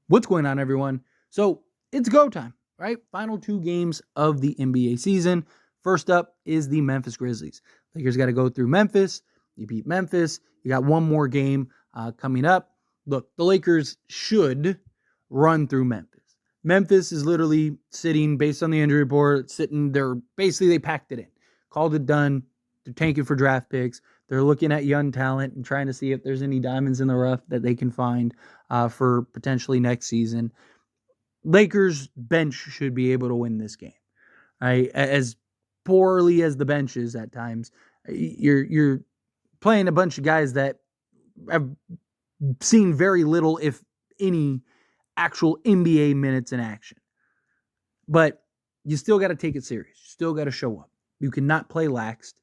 What's going on, everyone? So it's go time, right? Final two games of the NBA season. First up is the Memphis Grizzlies. Lakers got to go through Memphis. You beat Memphis. You got one more game coming up. Look, the Lakers should run through Memphis. Memphis is literally sitting, based on the injury report, sitting there. Basically, they packed it in, called it done. They're tanking for draft picks. They're looking at young talent and trying to see if there's any diamonds in the rough that they can find for potentially next season. Lakers bench should be able to win this game. Right? As poorly as the bench is at times, you're playing a bunch of guys that have seen very little, if any, actual NBA minutes in action. But you still got to take it serious. You still got to show up. You cannot play laxed.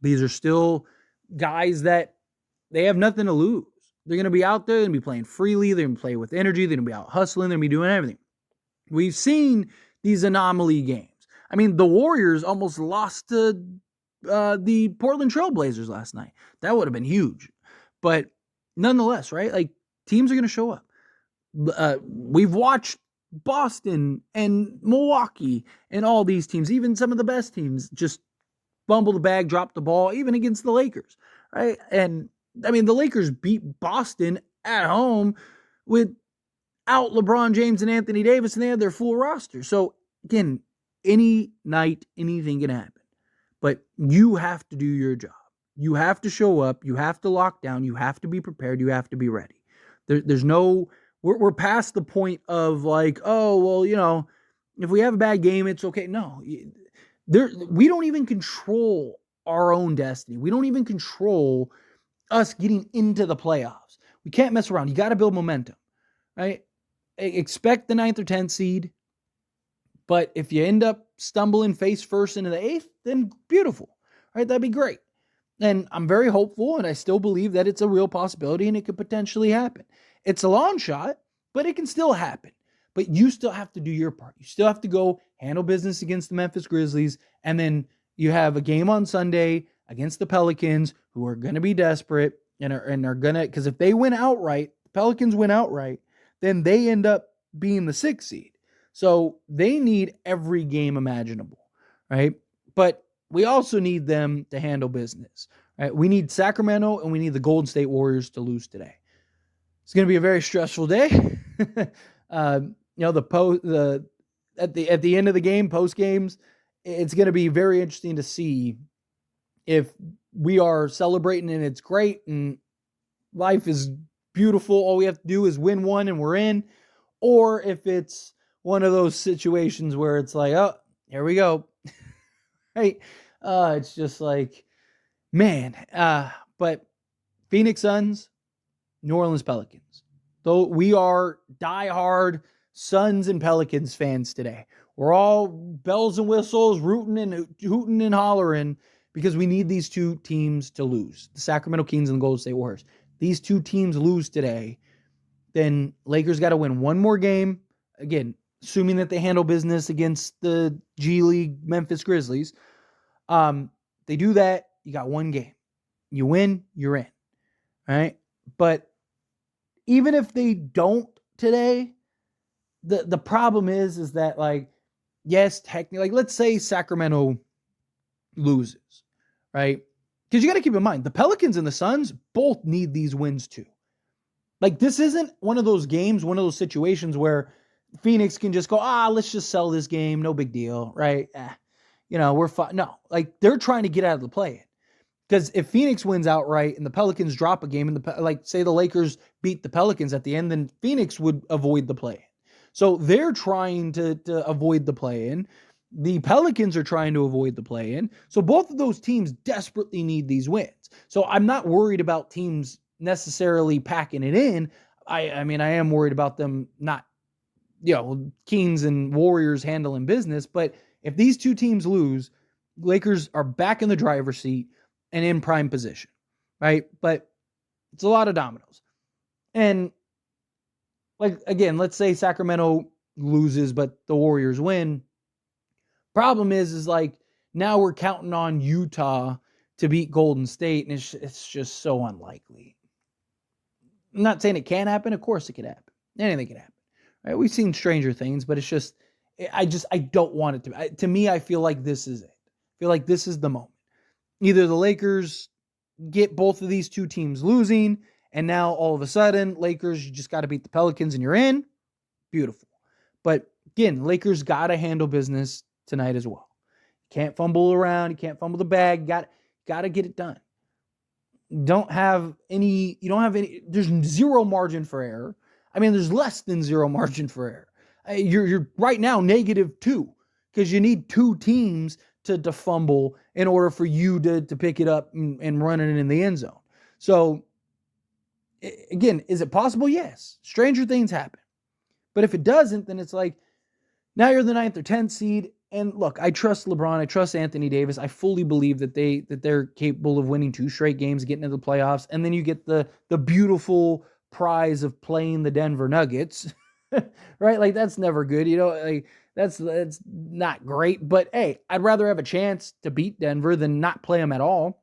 These are still guys that they have nothing to lose. They're going to be out there. They're going to be playing freely. They're going to play with energy. They're going to be out hustling. They're going to be doing everything. We've seen these anomaly games. I mean, the Warriors almost lost to the Portland Trail Blazers last night. That would have been huge. But nonetheless, right? Like, teams are going to show up. We've watched Boston and Milwaukee and all these teams, even some of the best teams, just fumble the bag, drop the ball, even against the Lakers, right? And I mean, the Lakers beat Boston at home without LeBron James and Anthony Davis, and they had their full roster. So again, any night, anything can happen. But you have to do your job. You have to show up. You have to lock down. You have to be prepared. You have to be ready. There's no, we're past the point of like, oh, well, you know, if we have a bad game, it's okay. No, we don't even control our own destiny. We don't even control us getting into the playoffs. We can't mess around. You got to build momentum, right? Expect the 9th or 10th seed. But if you end up stumbling face first into the 8th, then beautiful, right? That'd be great. And I'm very hopeful, and I still believe that it's a real possibility and it could potentially happen. It's a long shot, but it can still happen. But you still have to do your part. You still have to go handle business against the Memphis Grizzlies. And then you have a game on Sunday against the Pelicans, who are going to be desperate and are going to, because if they win outright, the Pelicans win outright, then they end up being the 6th seed. So they need every game imaginable, right? But we also need them to handle business, right? We need Sacramento and we need the Golden State Warriors to lose today. It's going to be a very stressful day. At the end of the game, post games, it's going to be very interesting to see if we are celebrating and it's great and life is beautiful. All we have to do is win one and we're in, or if it's one of those situations where it's like, oh, here we go. Right? It's just like, man. But Phoenix Suns, New Orleans Pelicans. Though we are diehard Suns and Pelicans fans today. We're all bells and whistles, rooting and hooting and hollering because we need these two teams to lose. The Sacramento Kings and the Golden State Warriors. These two teams lose today, then Lakers got to win one more game. Again, assuming that they handle business against the G League Memphis Grizzlies. They do that, you got one game. You win, you're in. All right? But even if they don't today, the problem is that, like, yes, technically, like, let's say Sacramento loses, right? Because you got to keep in mind, the Pelicans and the Suns both need these wins too. Like, this isn't one of those games, one of those situations where Phoenix can just go, let's just sell this game, no big deal, right? We're fine. No, like, they're trying to get out of the play-in. Because if Phoenix wins outright and the Pelicans drop a game, and say the Lakers beat the Pelicans at the end, then Phoenix would avoid the play-in. So they're trying to avoid the play-in. The Pelicans are trying to avoid the play-in. So both of those teams desperately need these wins. So I'm not worried about teams necessarily packing it in. I mean, I am worried about them not, Kings and Warriors handling business. But if these two teams lose, Lakers are back in the driver's seat and in prime position, right? But it's a lot of dominoes. And, like, again, let's say Sacramento loses, but the Warriors win. Problem is like, now we're counting on Utah to beat Golden State, and it's just so unlikely. I'm not saying it can't happen. Of course it could happen. Anything can happen, Right? We've seen stranger things, but it's just, I don't want it to me, I feel like this is it. I feel like this is the moment. Either the Lakers get both of these two teams losing, and now all of a sudden, Lakers, you just got to beat the Pelicans and you're in. Beautiful. But again, Lakers got to handle business tonight as well. You can't fumble around. You can't fumble the bag. Got to get it done. You don't have any, there's zero margin for error. I mean, there's less than zero margin for error. You're right now -2 because you need two teams to fumble in order for you to pick it up and run it in the end zone. So, again, is it possible? Yes. Stranger things happen. But if it doesn't, then it's like, now you're the 9th or 10th seed. And look, I trust LeBron. I trust Anthony Davis. I fully believe that they're capable of winning 2 straight games, getting into the playoffs. And then you get the beautiful prize of playing the Denver Nuggets, right? Like, that's never good. Like, that's not great. But hey, I'd rather have a chance to beat Denver than not play them at all,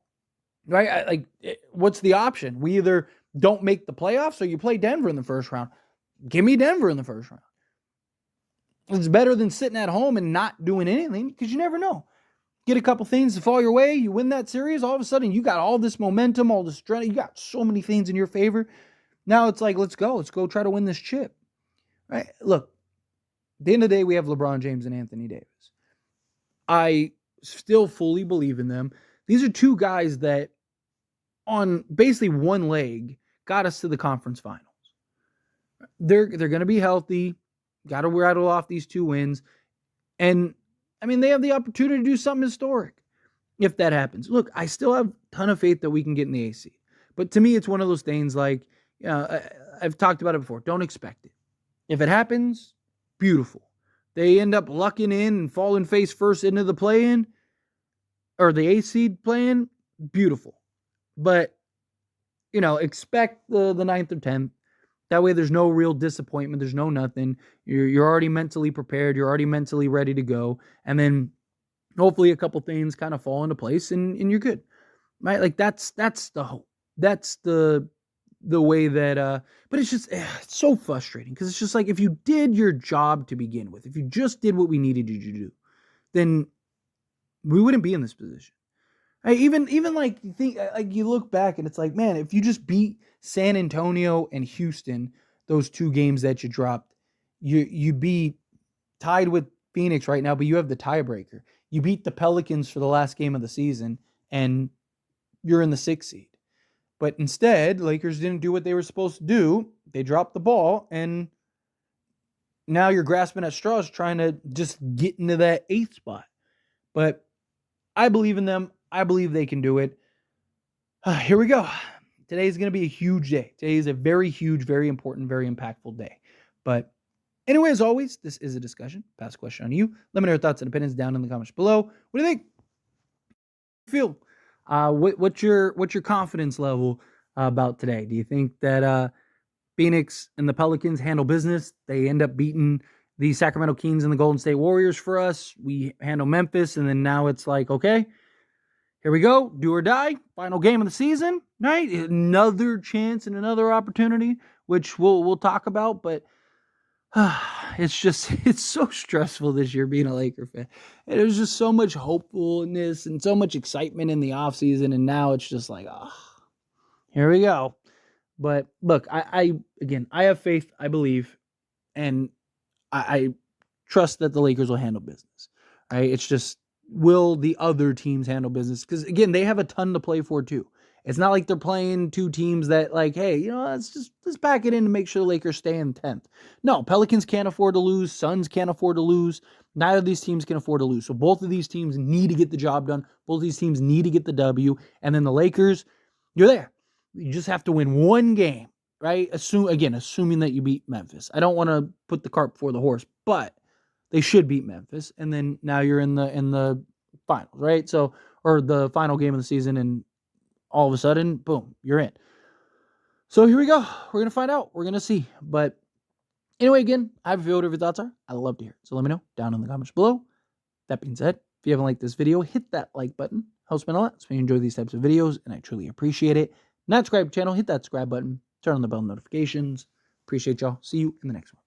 right? What's the option? We either don't make the playoffs or you play Denver in the first round. Give me Denver in the first round. It's better than sitting at home and not doing anything, because you never know. Get a couple things to fall your way, you win that series, all of a sudden you got all this momentum, all this strength, you got so many things in your favor. Now it's like, let's go try to win this chip. Right? Look, at the end of the day, we have LeBron James and Anthony Davis. I still fully believe in them. These are two guys that on basically one leg got us to the conference finals. They're going to be healthy. Got to rattle off these 2 wins. And, I mean, they have the opportunity to do something historic if that happens. Look, I still have a ton of faith that we can get in the AC. But to me, it's one of those things like, I've talked about it before. Don't expect it. If it happens, beautiful. They end up lucking in and falling face first into the play-in, or the 8th seed play-in, beautiful. But, expect the 9th or 10th. That way there's no real disappointment. There's no nothing. You're already mentally prepared. You're already mentally ready to go. And then hopefully a couple things kind of fall into place and you're good. Right? Like that's the hope. That's the way that but it's just it's so frustrating, because it's just like, if you did your job to begin with, if you just did what we needed you to do, then we wouldn't be in this position. Even like, you think, like, you look back and it's like, man, if you just beat San Antonio and Houston, those 2 games that you dropped, you'd be tied with Phoenix right now, but you have the tiebreaker. You beat the Pelicans for the last game of the season, and you're in the 6th seed. But instead, Lakers didn't do what they were supposed to do. They dropped the ball, and now you're grasping at straws trying to just get into that 8th spot. But I believe in them. I believe they can do it. Here we go. Today is going to be a huge day. Today is a very huge, very important, very impactful day. But anyway, as always, this is a discussion. Pass a question on you. Let me know your thoughts and opinions down in the comments below. What do you think? Feel? What's your confidence level about today? Do you think that Phoenix and the Pelicans handle business? They end up beating the Sacramento Kings and the Golden State Warriors for us. We handle Memphis, and then now it's like, okay, here we go, do or die, final game of the season, right? Another chance and another opportunity, which we'll talk about, but it's so stressful this year being a Laker fan. And there's just so much hopefulness and so much excitement in the offseason, and now it's just like, here we go. But look, I have faith, I believe, and I trust that the Lakers will handle business, right? It's just, will the other teams handle business? Because, again, they have a ton to play for, too. It's not like they're playing 2 teams that, like, hey, let's pack it in to make sure the Lakers stay in 10th. No, Pelicans can't afford to lose. Suns can't afford to lose. Neither of these teams can afford to lose. So both of these teams need to get the job done. Both of these teams need to get the W. And then the Lakers, you're there. You just have to win 1 game, right? Assuming that you beat Memphis. I don't want to put the cart before the horse, but they should beat Memphis, and then now you're in the finals, right? So, or the final game of the season, and all of a sudden, boom, you're in. So here we go. We're gonna find out. We're gonna see. But anyway, again, I have a feel whatever your thoughts are. I'd love to hear it. So let me know down in the comments below. That being said, if you haven't liked this video, hit that like button. Helps me a lot. So you enjoy these types of videos, and I truly appreciate it. Not subscribe to the channel, hit that subscribe button. Turn on the bell notifications. Appreciate y'all. See you in the next one.